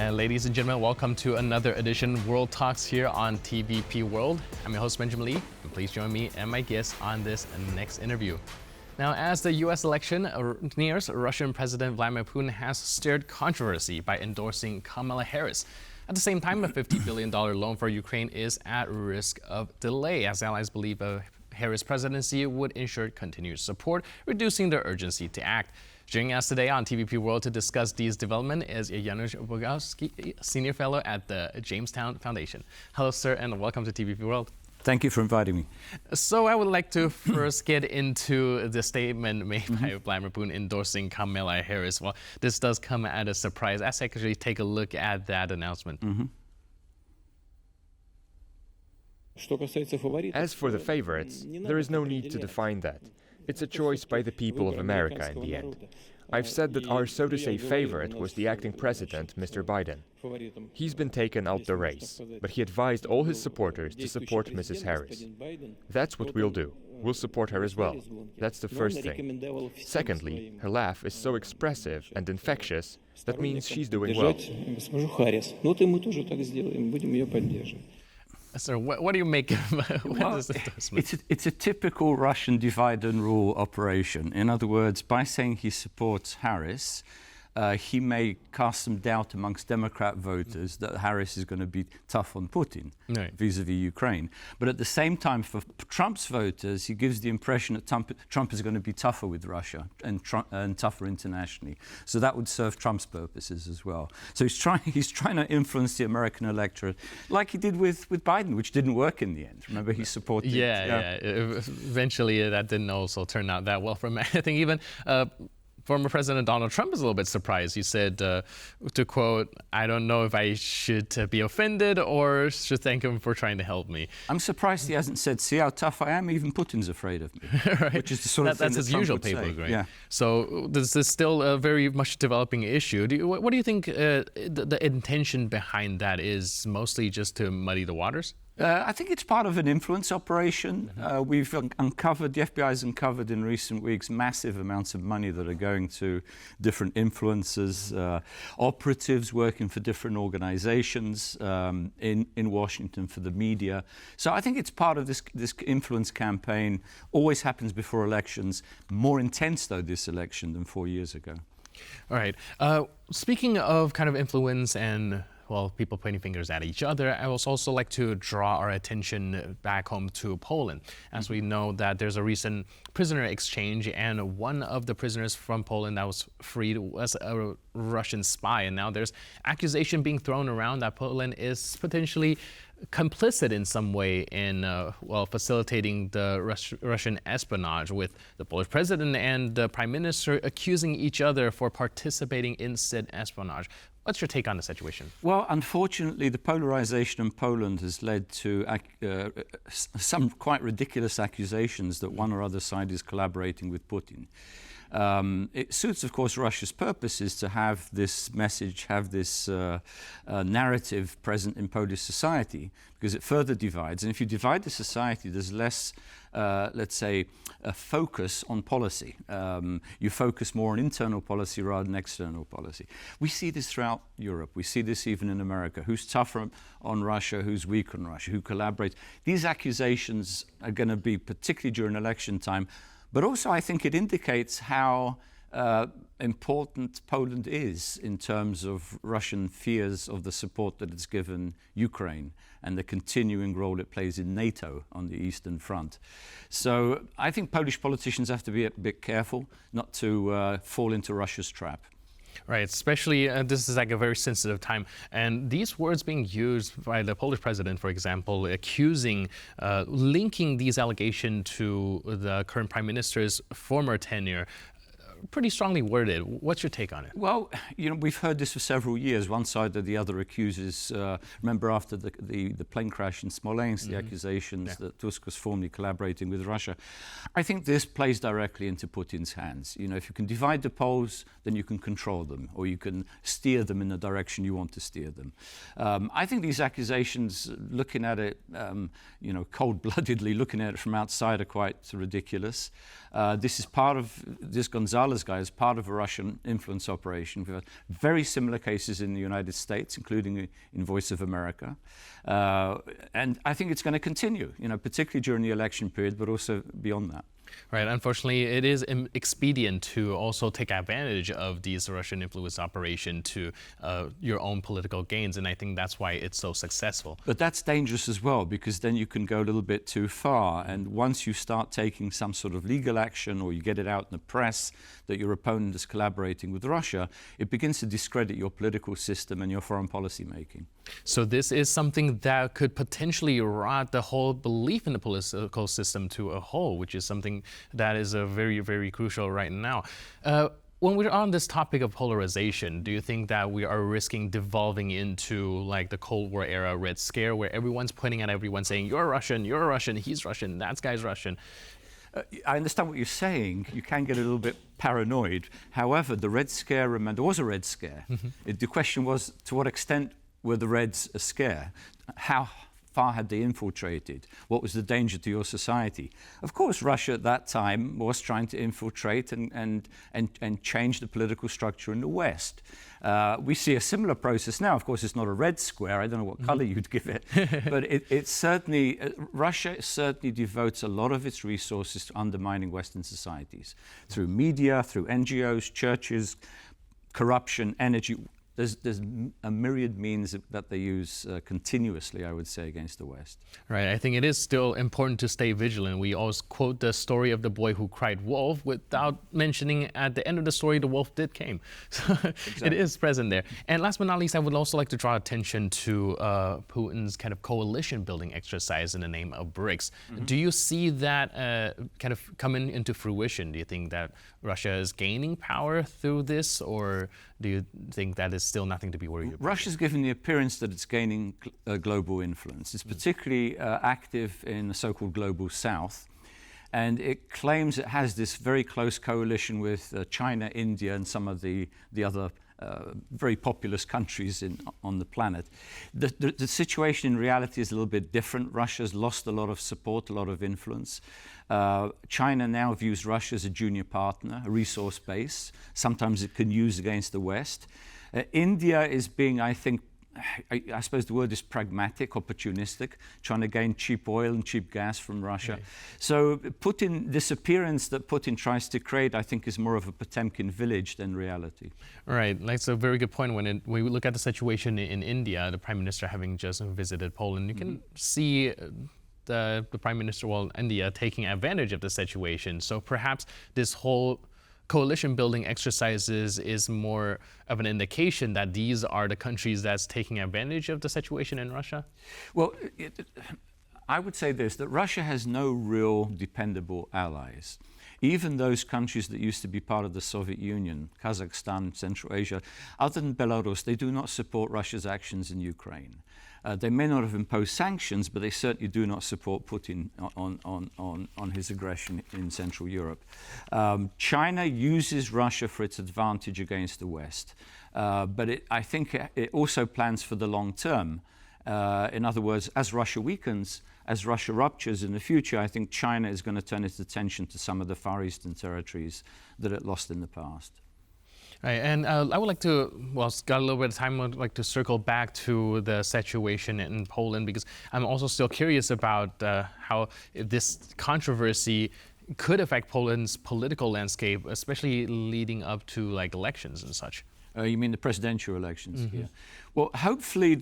And ladies and gentlemen, welcome to another edition of World Talks here on TVP World. I'm your host, Benjamin Lee, and please join me and my guests on this next interview. Now, as the U.S. election nears, Russian President Vladimir Putin has stirred controversy by endorsing Kamala Harris. At the same time, a $50 billion loan for Ukraine is at risk of delay, as allies believe a Harris presidency would ensure continued support, reducing the urgency to act. Joining us today on TVP World to discuss these developments is Janusz Bugajski, Senior Fellow at the Jamestown Foundation. Hello, sir, and welcome to TVP World. Thank you for inviting me. So I would like to first get into the statement made by Vladimir Putin endorsing Kamala Harris. Well, this does come at a surprise. Let's actually take a look at that announcement. As for the favorites, there is no need to define that. It's a choice by the people of America in the end. I've said that our so-to-say favorite was the acting president, Mr. Biden. He's been taken out the race, but he advised all his supporters to support Mrs. Harris. That's what we'll do. We'll support her as well. That's the first thing. Secondly, her laugh is so expressive and infectious, that means she's doing well. Sir, what do you make of this endorsement? It's a typical Russian divide and rule operation. In other words, by saying he supports Harris, he may cast some doubt amongst Democrat voters that Harris is going to be tough on Putin vis-a-vis Ukraine. But at the same time, for Trump's voters, he gives the impression that Trump is going to be tougher with Russia and tougher internationally. So that would serve Trump's purposes as well. So he's trying to influence the American electorate, like he did with Biden, which didn't work in the end. Remember, he supported. Yeah. Eventually, that didn't also turn out that well for him. I think even. Former President Donald Trump is a little bit surprised. He said, to quote, "I don't know if I should be offended or should thank him for trying to help me." I'm surprised he hasn't said, "See how tough I am? Even Putin's afraid of me." Right. Which is the sort of thing that's his usual playbook, right? Yeah. So this is still a very much developing issue. What do you think the intention behind that is? Mostly just to muddy the waters? I think it's part of an influence operation. We've uncovered, the FBI has uncovered in recent weeks massive amounts of money that are going to different influencers, operatives working for different organizations in Washington for the media. So I think it's part of this influence campaign. Always happens before elections. More intense, though, this election than 4 years ago. All right. Speaking of kind of influence and people pointing fingers at each other, I would also like to draw our attention back home to Poland. As we know that there's a recent prisoner exchange, and one of the prisoners from Poland that was freed was a Russian spy. And now there's accusation being thrown around that Poland is potentially complicit in some way in facilitating the Russian espionage, with the Polish president and the prime minister accusing each other for participating in said espionage. What's your take on the situation? Well, unfortunately, the polarization in Poland has led to some quite ridiculous accusations that one or other side is collaborating with Putin. It suits, of course, Russia's purposes to have this message, have this narrative present in Polish society, because it further divides. And if you divide the society, there's less, let's say, a focus on policy. You focus more on internal policy rather than external policy. We see this throughout Europe. We see this even in America. Who's tougher on Russia? Who's weak on Russia? Who collaborates? These accusations are going to be, particularly during election time. But also, I think it indicates how important Poland is in terms of Russian fears of the support that it's given Ukraine and the continuing role it plays in NATO on the Eastern Front. So I think Polish politicians have to be a bit careful not to fall into Russia's trap. Right, especially this is like a very sensitive time. And these words being used by the Polish president, for example, accusing, linking these allegations to the current prime minister's former tenure, pretty strongly worded. What's your take on it? Well, we've heard this for several years. One side or the other accuses, remember after the plane crash in Smolensk, the accusations that Tusk was formally collaborating with Russia. I think this plays directly into Putin's hands. If you can divide the Poles, then you can control them, or you can steer them in the direction you want to steer them. I think these accusations, looking at it, cold-bloodedly, looking at it from outside, are quite ridiculous. This is part of this Gonzalez Kamala's guy is part of a Russian influence operation. We've had very similar cases in the United States, including in Voice of America. And I think it's going to continue, particularly during the election period, but also beyond that. Right. Unfortunately, it is expedient to also take advantage of these Russian influence operation to your own political gains, and I think that's why it's so successful. But that's dangerous as well, because then you can go a little bit too far, and once you start taking some sort of legal action or you get it out in the press that your opponent is collaborating with Russia, it begins to discredit your political system and your foreign policy making. So this is something that could potentially rot the whole belief in the political system to a whole, which is something that is very, very crucial right now. When we're on this topic of polarization, do you think that we are risking devolving into like the Cold War era Red Scare, where everyone's pointing at everyone saying, you're Russian, he's Russian, that guy's Russian? I understand what you're saying. You can get a little bit paranoid. However, the Red Scare, there was a Red Scare. The question was, to what extent were the Reds a scare? How far had they infiltrated? What was the danger to your society? Of course, Russia at that time was trying to infiltrate and change the political structure in the West. We see a similar process now. Of course, it's not a red square. I don't know what color you'd give it. But it certainly, Russia certainly devotes a lot of its resources to undermining Western societies through media, through NGOs, churches, corruption, energy. There's a myriad means that they use continuously, I would say, against the West. Right. I think it is still important to stay vigilant. We always quote the story of the boy who cried wolf without mentioning at the end of the story the wolf did came. So exactly. It is present there. And last but not least, I would also like to draw attention to Putin's kind of coalition building exercise in the name of BRICS. Do you see that kind of coming into fruition? Do you think that Russia is gaining power through this, or do you think that is still nothing to be worried about? Russia's given the appearance that it's gaining global influence. It's particularly active in the so-called global south, and it claims it has this very close coalition with China, India, and some of the other very populous countries on the planet. The situation in reality is a little bit different. Russia's lost a lot of support, a lot of influence. China now views Russia as a junior partner, a resource base. Sometimes it can use against the West. India is being, I think, I suppose the word is pragmatic, opportunistic, trying to gain cheap oil and cheap gas from Russia. Right. So this appearance that Putin tries to create, I think, is more of a Potemkin village than reality. Right, that's a very good point. When we look at the situation in India, the Prime Minister having just visited Poland, you can see the Prime Minister, India, taking advantage of the situation. So perhaps this whole coalition building exercises is more of an indication that these are the countries that's taking advantage of the situation in Russia? Well, I would say this, that Russia has no real dependable allies. Even those countries that used to be part of the Soviet Union, Kazakhstan, Central Asia, other than Belarus, they do not support Russia's actions in Ukraine. They may not have imposed sanctions, but they certainly do not support Putin on his aggression in Central Europe. China uses Russia for its advantage against the West, but I think it also plans for the long term. In other words, as Russia weakens, as Russia ruptures in the future, I think China is going to turn its attention to some of the Far Eastern territories that it lost in the past. Right, and I would like to, got a little bit of time, I'd like to circle back to the situation in Poland, because I'm also still curious about how this controversy could affect Poland's political landscape, especially leading up to like elections and such. You mean the presidential elections? Yeah. Well, hopefully,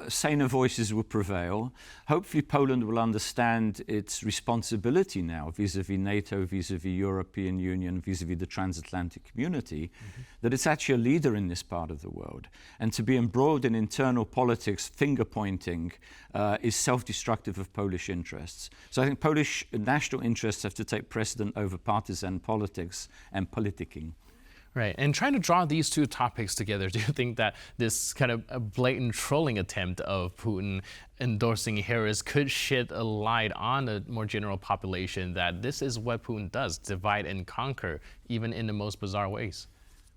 saner voices will prevail. Hopefully, Poland will understand its responsibility now vis-à-vis NATO, vis-à-vis European Union, vis-à-vis the transatlantic community, that it's actually a leader in this part of the world. And to be embroiled in internal politics, finger-pointing, is self-destructive of Polish interests. So I think Polish national interests have to take precedent over partisan politics and politicking. Right, and trying to draw these two topics together, do you think that this kind of a blatant trolling attempt of Putin endorsing Harris could shed a light on the more general population that this is what Putin does, divide and conquer, even in the most bizarre ways?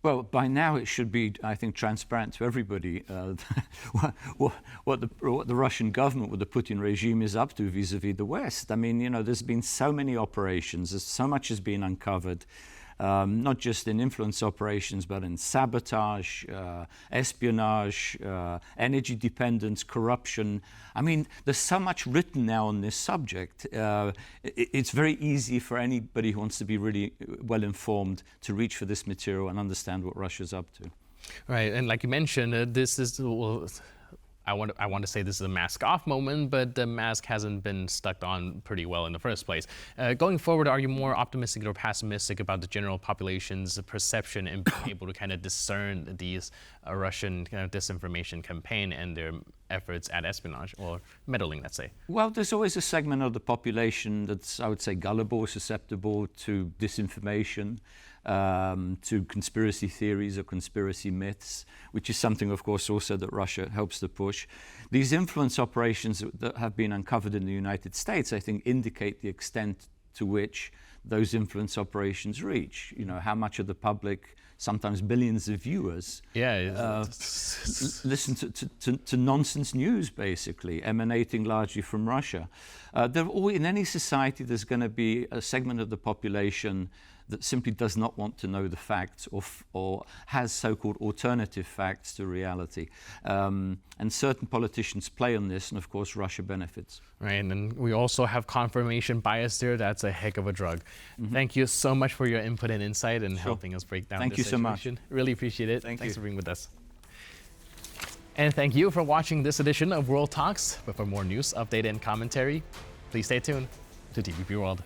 Well, by now it should be, I think, transparent to everybody what the Russian government, what the Putin regime is up to vis-à-vis the West. I mean, there's been so many operations, so much has been uncovered. not just in influence operations, but in sabotage, espionage, energy dependence, corruption. I mean, there's so much written now on this subject. It's very easy for anybody who wants to be really well informed to reach for this material and understand what Russia's up to. Right, and like you mentioned, this is, well, I want to say this is a mask off moment, but the mask hasn't been stuck on pretty well in the first place. Going forward, are you more optimistic or pessimistic about the general population's perception and being able to kind of discern these Russian kind of disinformation campaign and their efforts at espionage or meddling, let's say? Well, there's always a segment of the population that's, I would say, gullible, susceptible to disinformation, to conspiracy theories or conspiracy myths, which is something, of course, also that Russia helps to push. These influence operations that have been uncovered in the United States, I think, indicate the extent to which those influence operations reach. You know, how much of the public, sometimes billions of viewers, listen to nonsense news, basically, emanating largely from Russia. In any society, there's going to be a segment of the population that simply does not want to know the facts or has so-called alternative facts to reality. And certain politicians play on this, and of course Russia benefits. Right, and then we also have confirmation bias there. That's a heck of a drug. Thank you so much for your input and insight and helping us break down this situation. Thank you so much. Really appreciate it. Thanks for being with us. And thank you for watching this edition of World Talks. But for more news, update, and commentary, please stay tuned to TVP World.